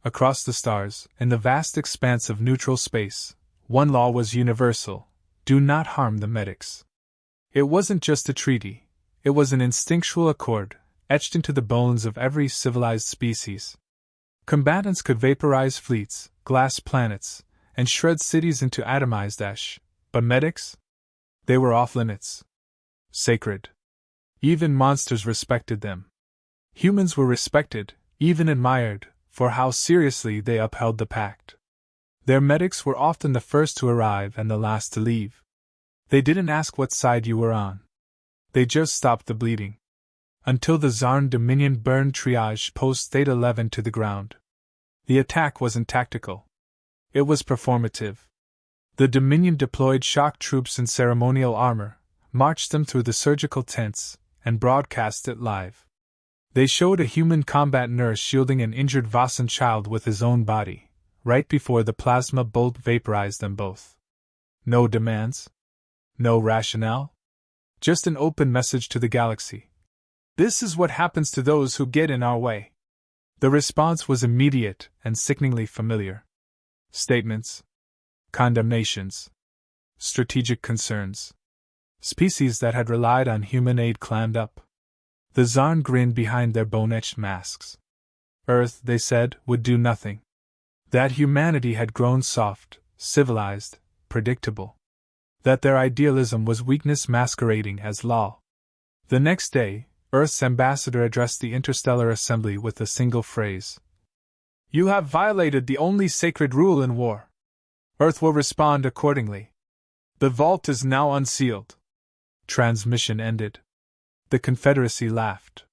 Across the stars, in the vast expanse of neutral space, one law was universal: do not harm the medics. It wasn't just a treaty, it was an instinctual accord, etched into the bones of every civilized species. Combatants could vaporize fleets, glass planets, and shred cities into atomized ash, but medics? They were off limits. Sacred. Even monsters respected them. Humans were respected, even admired, for how seriously they upheld the pact. Their medics were often the first to arrive and the last to leave. They didn't ask what side you were on. They just stopped the bleeding. Until the Zarn Dominion burned Triage Post State 11 to the ground. The attack wasn't tactical. It was performative. The Dominion deployed shock troops in ceremonial armor, marched them through the surgical tents, and broadcast it live. They showed a human combat nurse shielding an injured Vossen child with his own body, right before the plasma bolt vaporized them both. No demands? No rationale? Just an open message to the galaxy. This is what happens to those who get in our way. The response was immediate and sickeningly familiar. Statements. Condemnations. Strategic concerns. Species that had relied on human aid clammed up. The Zarn grinned behind their bone-etched masks. Earth, they said, would do nothing. That humanity had grown soft, civilized, predictable. That their idealism was weakness masquerading as law. The next day, Earth's ambassador addressed the Interstellar Assembly with a single phrase. You have violated the only sacred rule in war. Earth will respond accordingly. The vault is now unsealed. Transmission ended. The Confederacy laughed.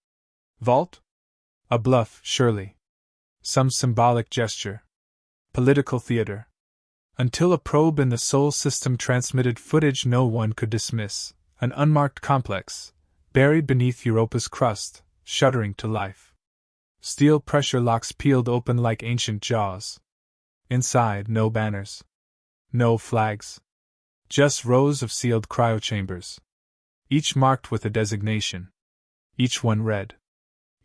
Vault? A bluff, surely. Some symbolic gesture. Political theater. Until a probe in the Sol system transmitted footage no one could dismiss, an unmarked complex, buried beneath Europa's crust, shuddering to life. Steel pressure locks peeled open like ancient jaws. Inside, no banners. No flags. Just rows of sealed cryochambers. Each marked with a designation. Each one red.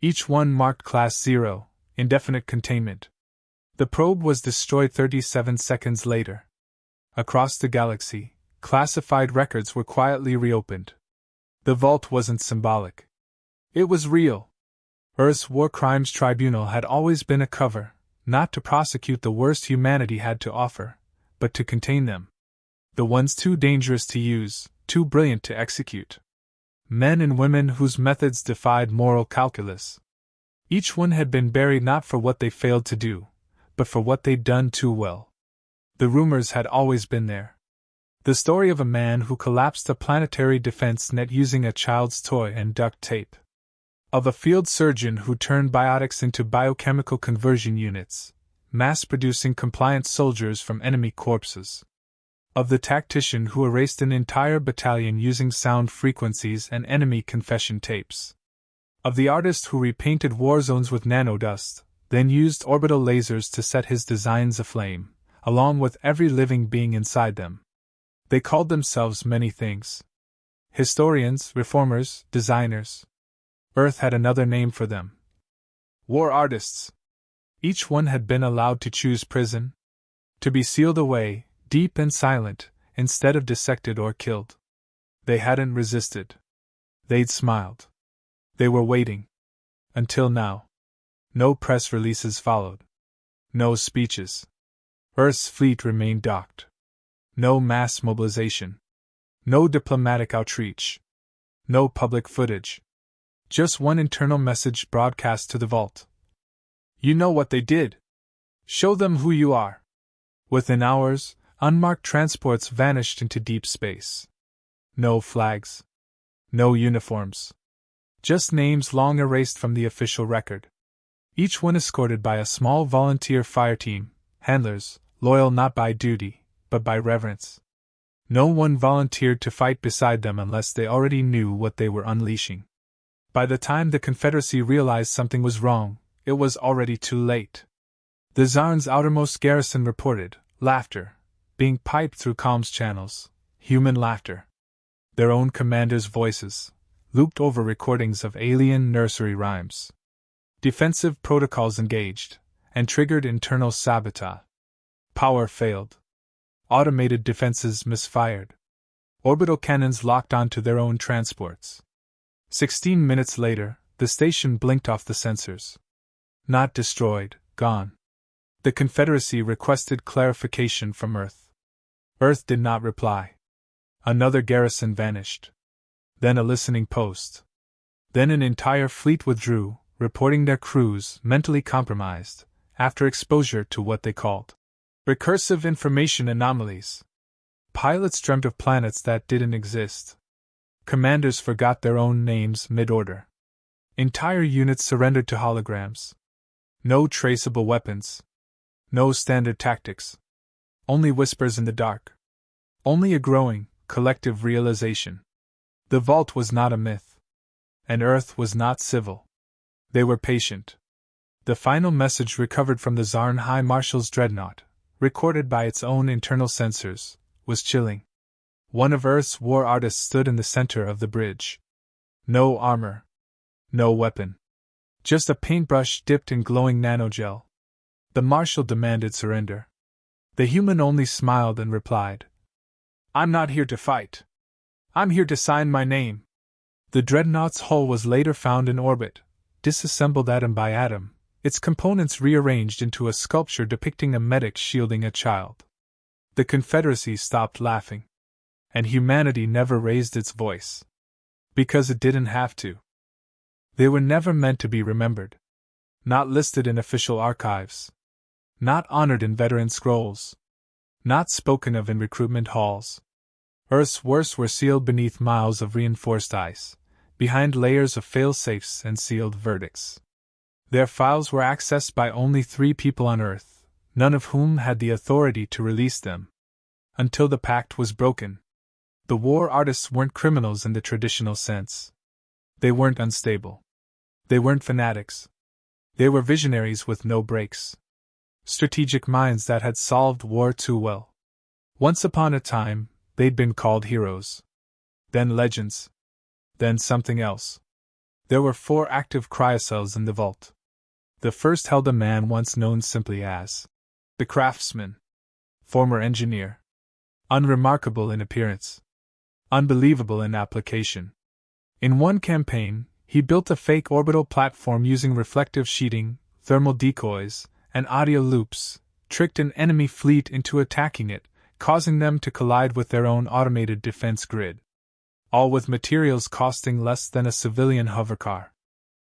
Each one marked Class 0, indefinite containment. The probe was destroyed 37 seconds later. Across the galaxy, classified records were quietly reopened. The vault wasn't symbolic. It was real. Earth's War Crimes Tribunal had always been a cover, not to prosecute the worst humanity had to offer, but to contain them. The ones too dangerous to use, too brilliant to execute. Men and women whose methods defied moral calculus. Each one had been buried not for what they failed to do, but for what they'd done too well. The rumors had always been there. The story of a man who collapsed a planetary defense net using a child's toy and duct tape. Of a field surgeon who turned biotics into biochemical conversion units, mass-producing compliant soldiers from enemy corpses. Of the tactician who erased an entire battalion using sound frequencies and enemy confession tapes. Of the artist who repainted war zones with nanodust, then used orbital lasers to set his designs aflame, along with every living being inside them. They called themselves many things. Historians, reformers, designers. Earth had another name for them. War artists. Each one had been allowed to choose prison. To be sealed away, deep and silent, instead of dissected or killed. They hadn't resisted. They'd smiled. They were waiting. Until now. No press releases followed. No speeches. Earth's fleet remained docked. No mass mobilization. No diplomatic outreach. No public footage. Just one internal message broadcast to the vault. You know what they did. Show them who you are. Within hours, unmarked transports vanished into deep space. No flags. No uniforms. Just names long erased from the official record. Each one escorted by a small volunteer fireteam, handlers, loyal not by duty, but by reverence. No one volunteered to fight beside them unless they already knew what they were unleashing. By the time the Confederacy realized something was wrong, it was already too late. The Zarn's outermost garrison reported laughter, being piped through comms channels, human laughter. Their own commanders' voices, looped over recordings of alien nursery rhymes. Defensive protocols engaged, and triggered internal sabotage. Power failed. Automated defenses misfired. Orbital cannons locked onto their own transports. 16 minutes later, the station blinked off the sensors. Not destroyed, gone. The Confederacy requested clarification from Earth. Earth did not reply. Another garrison vanished. Then a listening post. Then an entire fleet withdrew, reporting their crews mentally compromised, after exposure to what they called recursive information anomalies. Pilots dreamt of planets that didn't exist. Commanders forgot their own names mid-order. Entire units surrendered to holograms. No traceable weapons. No standard tactics. Only whispers in the dark. Only a growing, collective realization. The vault was not a myth. And Earth was not civil. They were patient. The final message recovered from the Zarn High Marshal's dreadnought, recorded by its own internal sensors, was chilling. One of Earth's war artists stood in the center of the bridge. No armor. No weapon. Just a paintbrush dipped in glowing nanogel. The Marshal demanded surrender. The human only smiled and replied, "I'm not here to fight. I'm here to sign my name." The dreadnought's hull was later found in orbit, disassembled atom by atom, its components rearranged into a sculpture depicting a medic shielding a child. The Confederacy stopped laughing. And humanity never raised its voice. Because it didn't have to. They were never meant to be remembered. Not listed in official archives. Not honored in veteran scrolls. Not spoken of in recruitment halls. Earth's worst were sealed beneath miles of reinforced ice, behind layers of fail-safes and sealed verdicts. Their files were accessed by only 3 people on Earth, none of whom had the authority to release them. Until the pact was broken. The war artists weren't criminals in the traditional sense. They weren't unstable. They weren't fanatics. They were visionaries with no brakes. Strategic minds that had solved war too well. Once upon a time, they'd been called heroes. Then legends. Then something else. There were 4 active cryocells in the vault. The first held a man once known simply as the Craftsman. Former engineer. Unremarkable in appearance. Unbelievable in application. In one campaign, he built a fake orbital platform using reflective sheeting, thermal decoys, and audio loops, tricked an enemy fleet into attacking it, causing them to collide with their own automated defense grid. All with materials costing less than a civilian hovercar.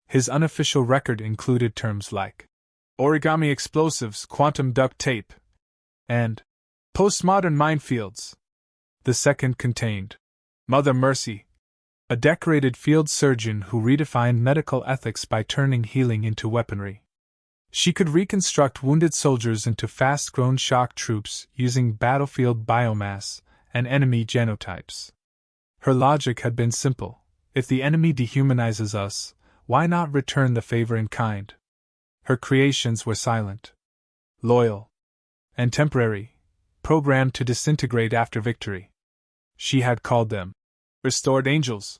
His unofficial record included terms like origami explosives, quantum duct tape, and postmodern minefields. The second contained Mother Mercy, a decorated field surgeon who redefined medical ethics by turning healing into weaponry. She could reconstruct wounded soldiers into fast-grown shock troops using battlefield biomass and enemy genotypes. Her logic had been simple: if the enemy dehumanizes us, why not return the favor in kind? Her creations were silent, loyal, and temporary, programmed to disintegrate after victory. She had called them Restored Angels.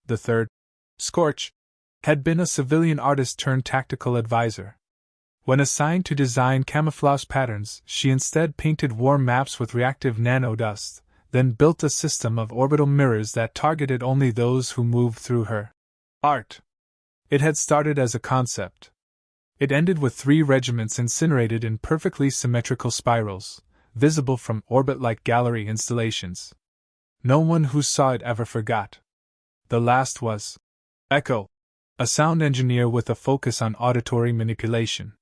The third, Scorch, had been a civilian artist turned tactical advisor. When assigned to design camouflage patterns, she instead painted war maps with reactive nanodust, then built a system of orbital mirrors that targeted only those who moved through her art. It had started as a concept. It ended with 3 regiments incinerated in perfectly symmetrical spirals, visible from orbit like gallery installations. No one who saw it ever forgot. The last was Echo, a sound engineer with a focus on auditory manipulation.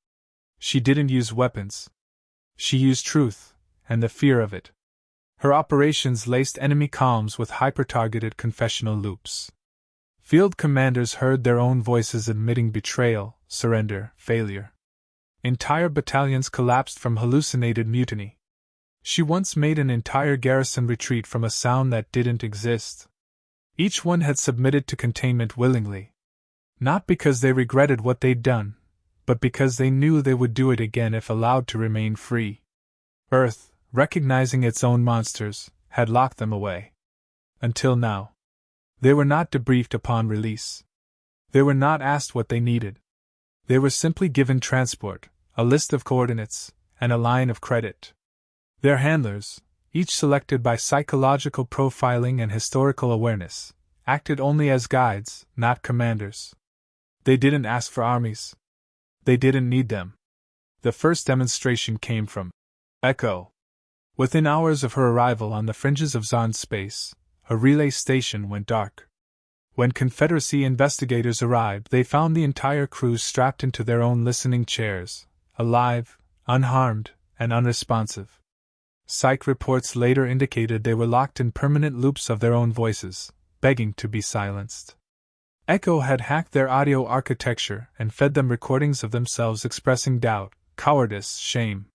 She didn't use weapons. She used truth, and the fear of it. Her operations laced enemy comms with hyper-targeted confessional loops. Field commanders heard their own voices admitting betrayal, surrender, failure. Entire battalions collapsed from hallucinated mutiny. She once made an entire garrison retreat from a sound that didn't exist. Each one had submitted to containment willingly. Not because they regretted what they'd done, but because they knew they would do it again if allowed to remain free. Earth, recognizing its own monsters, had locked them away. Until now. They were not debriefed upon release. They were not asked what they needed. They were simply given transport, a list of coordinates, and a line of credit. Their handlers, each selected by psychological profiling and historical awareness, acted only as guides, not commanders. They didn't ask for armies. They didn't need them. The first demonstration came from Echo. Within hours of her arrival on the fringes of Zarn space, a relay station went dark. When Confederacy investigators arrived, they found the entire crew strapped into their own listening chairs, alive, unharmed, and unresponsive. Psych reports later indicated they were locked in permanent loops of their own voices, begging to be silenced. Echo had hacked their audio architecture and fed them recordings of themselves expressing doubt, cowardice, shame.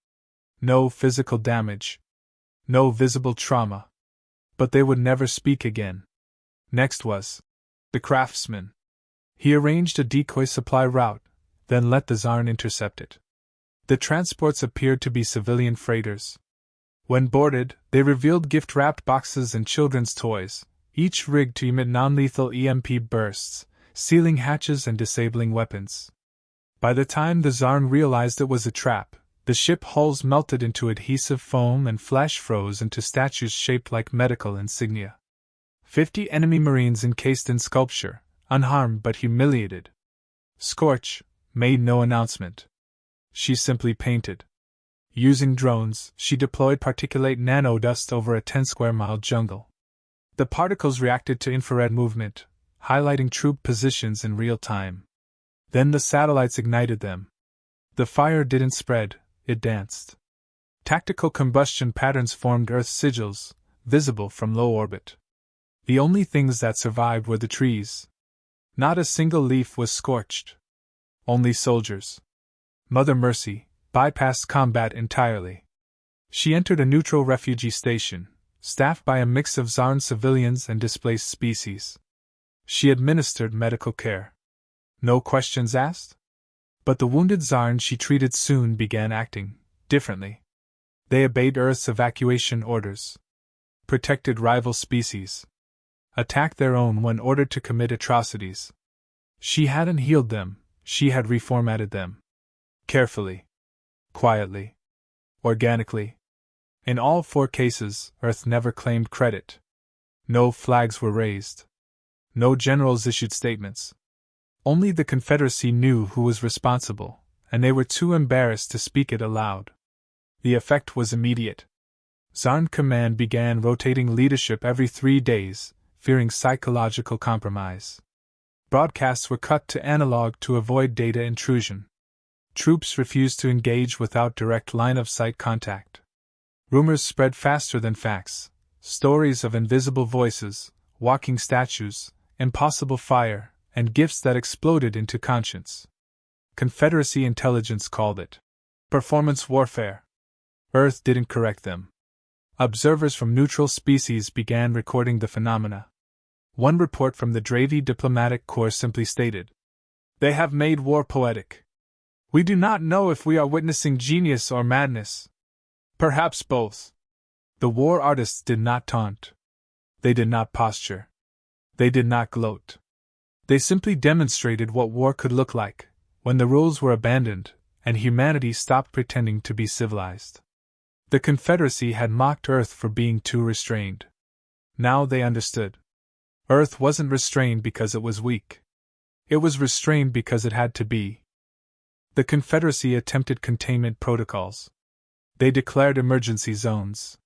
No physical damage. No visible trauma. But they would never speak again. Next was the craftsman. He arranged a decoy supply route, then let the Zarn intercept it. The transports appeared to be civilian freighters. When boarded, they revealed gift-wrapped boxes and children's toys, each rigged to emit non-lethal EMP bursts, sealing hatches and disabling weapons. By the time the Zarn realized it was a trap, the ship hulls melted into adhesive foam and flash froze into statues shaped like medical insignia. 50 enemy Marines encased in sculpture, unharmed but humiliated. Scorch made no announcement. She simply painted. Using drones, she deployed particulate nanodust over a 10-square-mile jungle. The particles reacted to infrared movement, highlighting troop positions in real time. Then the satellites ignited them. The fire didn't spread, it danced. Tactical combustion patterns formed Earth's sigils, visible from low orbit. The only things that survived were the trees. Not a single leaf was scorched. Only soldiers. Mother Mercy bypassed combat entirely. She entered a neutral refugee station, staffed by a mix of Zarn civilians and displaced species. She administered medical care. No questions asked? But the wounded Zarn she treated soon began acting differently. They obeyed Earth's evacuation orders. Protected rival species. Attacked their own when ordered to commit atrocities. She hadn't healed them, she had reformatted them. Carefully. Quietly. Organically. In all 4 cases, Earth never claimed credit. No flags were raised. No generals issued statements. Only the Confederacy knew who was responsible, and they were too embarrassed to speak it aloud. The effect was immediate. Zarn Command began rotating leadership every 3 days, fearing psychological compromise. Broadcasts were cut to analog to avoid data intrusion. Troops refused to engage without direct line-of-sight contact. Rumors spread faster than facts. Stories of invisible voices, walking statues, impossible fire, and gifts that exploded into conscience. Confederacy intelligence called it performance warfare. Earth didn't correct them. Observers from neutral species began recording the phenomena. One report from the Dravi Diplomatic Corps simply stated, "They have made war poetic. We do not know if we are witnessing genius or madness. Perhaps both." The war artists did not taunt. They did not posture. They did not gloat. They simply demonstrated what war could look like, when the rules were abandoned, and humanity stopped pretending to be civilized. The Confederacy had mocked Earth for being too restrained. Now they understood. Earth wasn't restrained because it was weak. It was restrained because it had to be. The Confederacy attempted containment protocols. They declared emergency zones.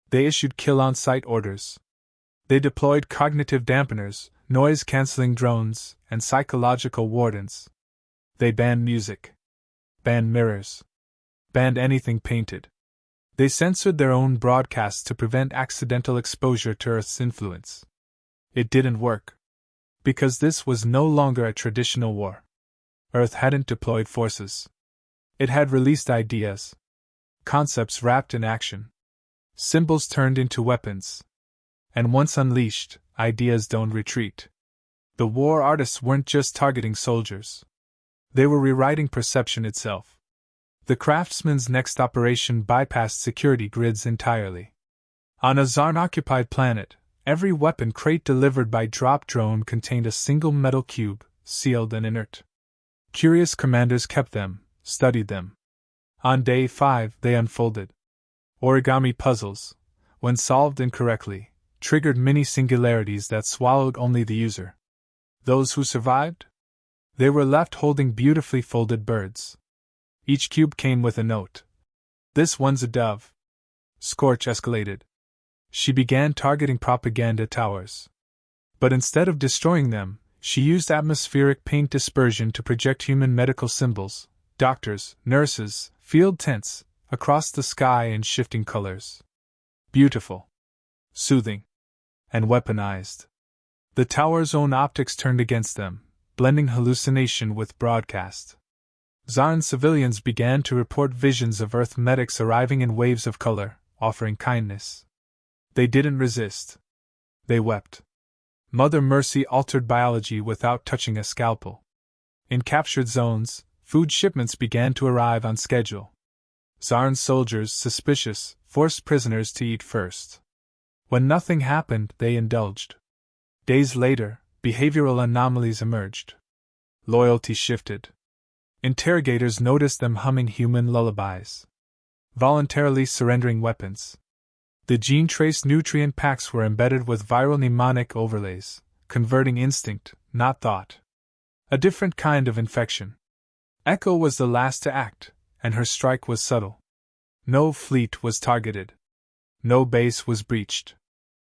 They issued kill-on-sight orders. They deployed cognitive dampeners, noise-canceling drones, and psychological wardens. They banned music. Banned mirrors. Banned anything painted. They censored their own broadcasts to prevent accidental exposure to Earth's influence. It didn't work. Because this was no longer a traditional war. Earth hadn't deployed forces. It had released ideas. Concepts wrapped in action. Symbols turned into weapons. And once unleashed, ideas don't retreat. The war artists weren't just targeting soldiers. They were rewriting perception itself. The craftsman's next operation bypassed security grids entirely. On a Zarn-occupied planet, every weapon crate delivered by drop drone contained a single metal cube, sealed and inert. Curious commanders kept them, studied them. On day 5, they unfolded. Origami puzzles, when solved incorrectly, triggered mini singularities that swallowed only the user. Those who survived? They were left holding beautifully folded birds. Each cube came with a note. This one's a dove. Scorch escalated. She began targeting propaganda towers. But instead of destroying them, she used atmospheric paint dispersion to project human medical symbols, doctors, nurses, field tents, across the sky in shifting colors. Beautiful. Soothing. And weaponized. The tower's own optics turned against them, blending hallucination with broadcast. Zarn civilians began to report visions of Earth medics arriving in waves of color, offering kindness. They didn't resist. They wept. Mother Mercy altered biology without touching a scalpel. In captured zones, food shipments began to arrive on schedule. Zarn soldiers, suspicious, forced prisoners to eat first. When nothing happened, they indulged. Days later, behavioral anomalies emerged. Loyalty shifted. Interrogators noticed them humming human lullabies. Voluntarily surrendering weapons. The gene trace nutrient packs were embedded with viral mnemonic overlays, converting instinct, not thought. A different kind of infection. Echo was the last to act, and her strike was subtle. No fleet was targeted. No base was breached.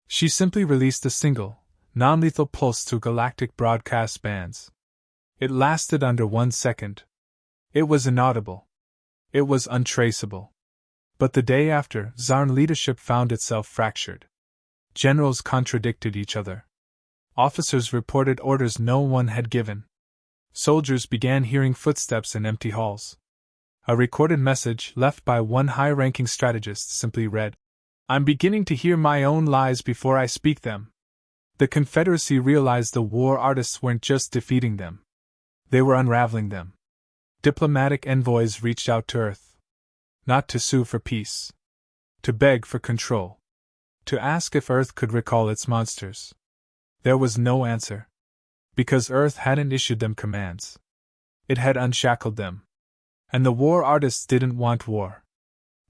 She simply released a single, non-lethal pulse through galactic broadcast bands. It lasted under 1 second. It was inaudible. It was untraceable. But the day after, Zarn leadership found itself fractured. Generals contradicted each other. Officers reported orders no one had given. Soldiers began hearing footsteps in empty halls. A recorded message left by one high-ranking strategist simply read, "I'm beginning to hear my own lies before I speak them." The Confederacy realized the war artists weren't just defeating them. They were unraveling them. Diplomatic envoys reached out to Earth. Not to sue for peace. To beg for control. To ask if Earth could recall its monsters. There was no answer. Because Earth hadn't issued them commands. It had unshackled them. And the war artists didn't want war.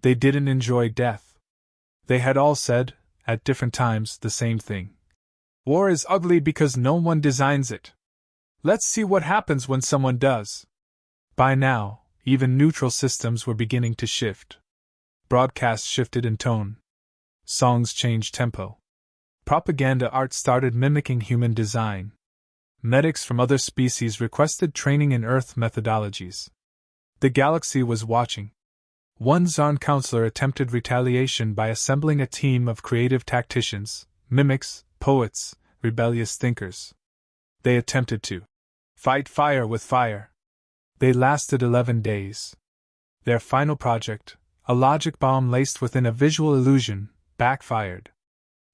They didn't enjoy death. They had all said, at different times, the same thing. War is ugly because no one designs it. Let's see what happens when someone does. By now, even neutral systems were beginning to shift. Broadcasts shifted in tone. Songs changed tempo. Propaganda art started mimicking human design. Medics from other species requested training in Earth methodologies. The galaxy was watching. One Zarn counselor attempted retaliation by assembling a team of creative tacticians, mimics, poets, rebellious thinkers. They attempted to fight fire with fire. They lasted 11 days. Their final project, a logic bomb laced within a visual illusion, backfired.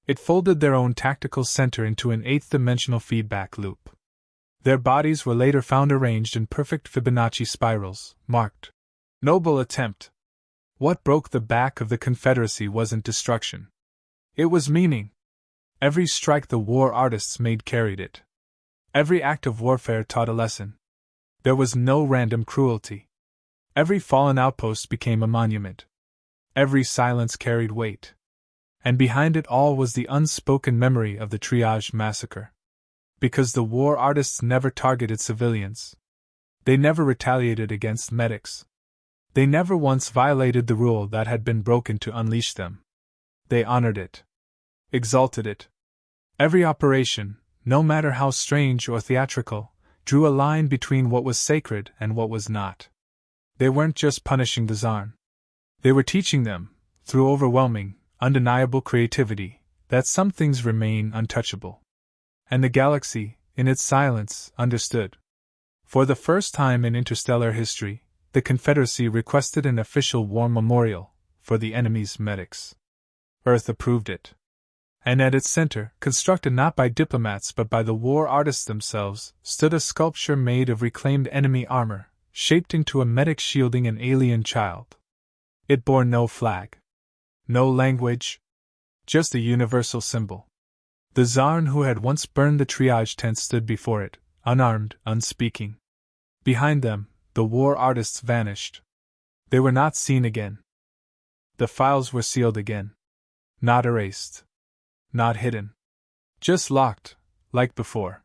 It folded their own tactical center into an 8th-dimensional feedback loop. Their bodies were later found arranged in perfect Fibonacci spirals, marked "Noble Attempt." What broke the back of the Confederacy wasn't destruction. It was meaning. Every strike the war artists made carried it. Every act of warfare taught a lesson. There was no random cruelty. Every fallen outpost became a monument. Every silence carried weight. And behind it all was the unspoken memory of the triage massacre. Because the war artists never targeted civilians. They never retaliated against medics. They never once violated the rule that had been broken to unleash them. They honored it. Exalted it. Every operation, no matter how strange or theatrical, drew a line between what was sacred and what was not. They weren't just punishing the Zarn. They were teaching them, through overwhelming, undeniable creativity, that some things remain untouchable. And the galaxy, in its silence, understood. For the first time in interstellar history, the Confederacy requested an official war memorial for the enemy's medics. Earth approved it. And at its center, constructed not by diplomats but by the war artists themselves, stood a sculpture made of reclaimed enemy armor, shaped into a medic shielding an alien child. It bore no flag. No language. Just a universal symbol. The Zarn who had once burned the triage tent stood before it, unarmed, unspeaking. Behind them, the war artists vanished. They were not seen again. The files were sealed again. Not erased. Not hidden. Just locked, like before.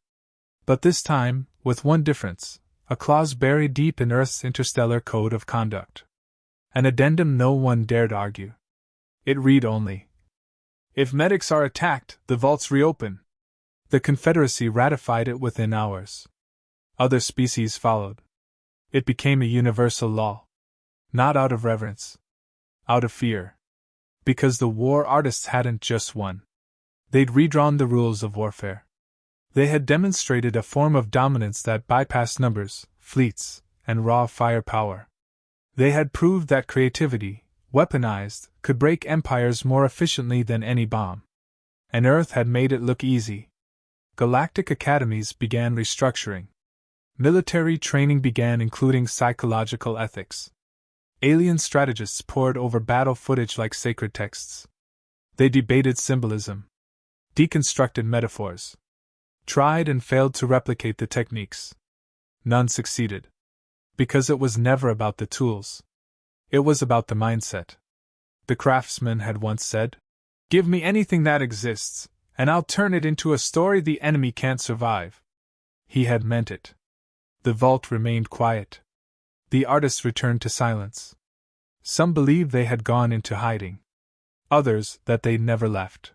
But this time, with one difference, a clause buried deep in Earth's interstellar code of conduct. An addendum no one dared argue. It read only: if medics are attacked, the vaults reopen. The Confederacy ratified it within hours. Other species followed. It became a universal law. Not out of reverence. Out of fear. Because the war artists hadn't just won. They'd redrawn the rules of warfare. They had demonstrated a form of dominance that bypassed numbers, fleets, and raw firepower. They had proved that creativity, weaponized, could break empires more efficiently than any bomb. And Earth had made it look easy. Galactic academies began restructuring. Military training began, including psychological ethics. Alien strategists pored over battle footage like sacred texts. They debated symbolism, deconstructed metaphors, tried and failed to replicate the techniques. None succeeded. Because it was never about the tools. It was about the mindset. The craftsman had once said, "Give me anything that exists, and I'll turn it into a story the enemy can't survive." He had meant it. The vault remained quiet. The artists returned to silence. Some believed they had gone into hiding. Others that they'd never left.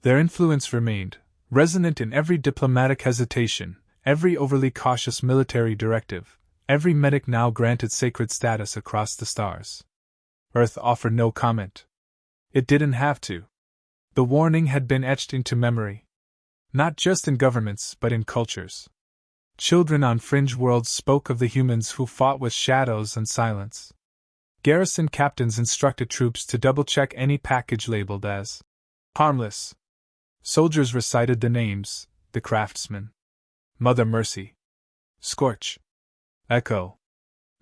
Their influence remained, resonant in every diplomatic hesitation, every overly cautious military directive, every medic now granted sacred status across the stars. Earth offered no comment. It didn't have to. The warning had been etched into memory. Not just in governments, but in cultures. Children on fringe worlds spoke of the humans who fought with shadows and silence. Garrison captains instructed troops to double-check any package labeled as harmless. Soldiers recited the names: the Craftsman, Mother Mercy, Scorch, Echo.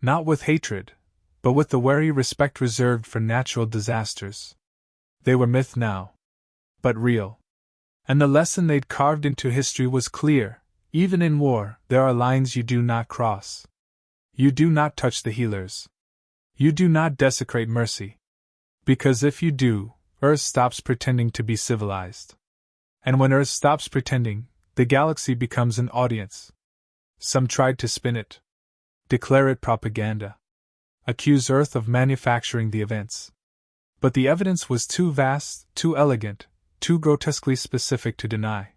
Not with hatred, but with the wary respect reserved for natural disasters. They were myth now, but real. And the lesson they'd carved into history was clear: even in war, there are lines you do not cross. You do not touch the healers. You do not desecrate mercy. Because if you do, Earth stops pretending to be civilized. And when Earth stops pretending, the galaxy becomes an audience. Some tried to spin it, declare it propaganda, accuse Earth of manufacturing the events. But the evidence was too vast, too elegant, too grotesquely specific to deny.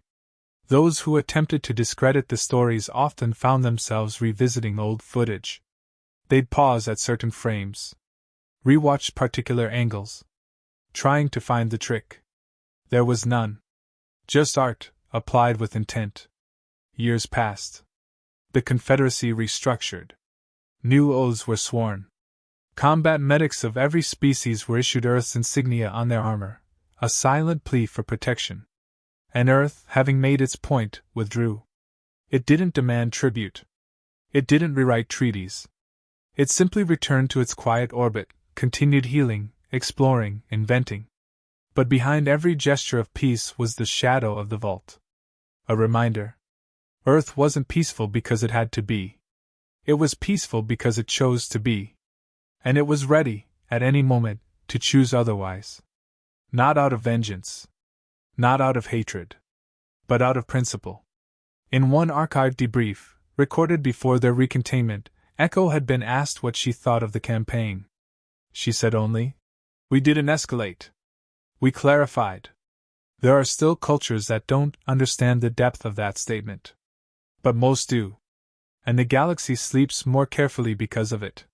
Those who attempted to discredit the stories often found themselves revisiting old footage. They'd pause at certain frames, rewatch particular angles, trying to find the trick. There was none. Just art, applied with intent. Years passed. The Confederacy restructured. New oaths were sworn. Combat medics of every species were issued Earth's insignia on their armor, a silent plea for protection. And Earth, having made its point, withdrew. It didn't demand tribute. It didn't rewrite treaties. It simply returned to its quiet orbit, continued healing, exploring, inventing. But behind every gesture of peace was the shadow of the vault. A reminder. Earth wasn't peaceful because it had to be. It was peaceful because it chose to be. And it was ready, at any moment, to choose otherwise. Not out of vengeance. Not out of hatred. But out of principle. In one archived debrief, recorded before their recontainment, Echo had been asked what she thought of the campaign. She said only, "We didn't escalate. We clarified." There are still cultures that don't understand the depth of that statement. But most do. And the galaxy sleeps more carefully because of it.